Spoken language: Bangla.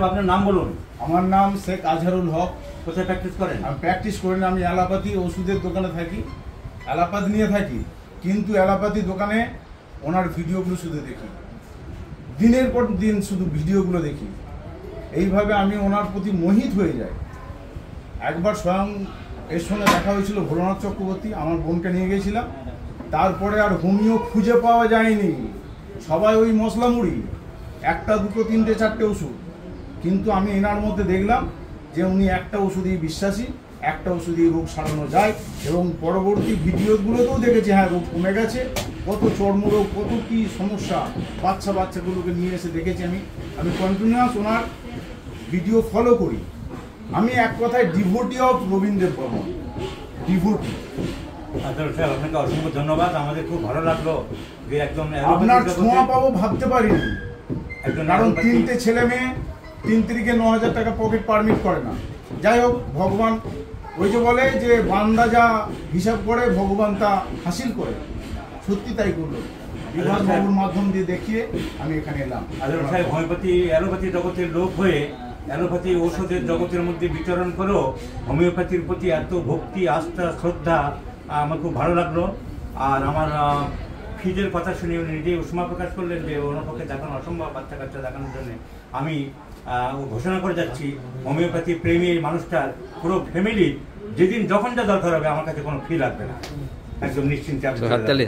আপনার নাম বলুন। আমার নাম শেখ আজহারুল হক। কোথায় প্র্যাকটিস করেন? আমি প্র্যাকটিস করি না, আমি অ্যালোপ্যাথি ওষুধের দোকানে থাকি, অ্যালোপ্যাথি নিয়ে থাকি। কিন্তু অ্যালোপ্যাথি দোকানে ওনার ভিডিওগুলো শুধু দেখি, দিনের পর দিন শুধু ভিডিওগুলো দেখি। এইভাবে আমি ওনার প্রতি মোহিত হয়ে যাই। একবার স্বয়ং এর সঙ্গে দেখা হয়েছিল ভোলানাথ চক্রবর্তী, আমার বোনকে নিয়ে গেছিলাম। তারপরে আর হোমিও খুঁজে পাওয়া যায়নি, সবাই ওই মশলা মুড়ি, একটা দুটো তিনটে চারটে ওষুধ। কিন্তু আমি এনার মধ্যে দেখলাম যে উনি একটা ওষুধেই বিশ্বাসী, একটা ওষুধেই রোগ সারানো যায়। এবং পরবর্তী ভিডিওগুলোতেও দেখেছি হ্যাঁ রোগ কমে গেছে, কত চর্মরোগ, কত কি সমস্যা বাচ্চাগুলোকে নিয়ে এসে দেখেছি। আমি কন্টিনিউয়াস ওনার ভিডিও ফলো করি। আমি এক কথায় devotee of Rabindra Barman, devotee. আপনাকে অসংখ্য ধন্যবাদ, আমাদের খুব ভালো লাগলো যে একদম আপনার ছোঁয়া পাবো ভাবতে পারিনি। কারণ তিনটে ছেলে মেয়ে, 3 তারিখে 9,000 টাকা পকেট পারমিট করে না। যাই হোক, ভগবান ওই যে বলে যে বান্দা যা হিসাব করে ভগবান তা হাসিল করে, সত্যি তাই করলো। বিভাস বাবুর মাধ্যম দিয়ে দেখিয়ে আমি এখানে এলাম। অ্যালোপ্যাথি জগতের লোক হয়ে অ্যালোপ্যাথি ঔষধের জগতের মধ্যে বিচরণ করেও হোমিওপ্যাথির প্রতি এত ভক্তি, আস্থা, শ্রদ্ধা আমার খুব ভালো লাগলো। আর আমার ফিজের কথা শুনে উনি নিজেই উষ্মা প্রকাশ করলেন যে ওনার পক্ষে দেখানো অসম্ভব, বাচ্চা কাচ্চা দেখানোর জন্য। আমি ঘোষণা করে যাচ্ছি, হোমিওপ্যাথি প্রেমী এই মানুষটার পুরো ফ্যামিলি যেদিন যখন যা দরকার হবে আমার কাছে কোনো ফি লাগবে না, একদম নিশ্চিন্তে। হাততালি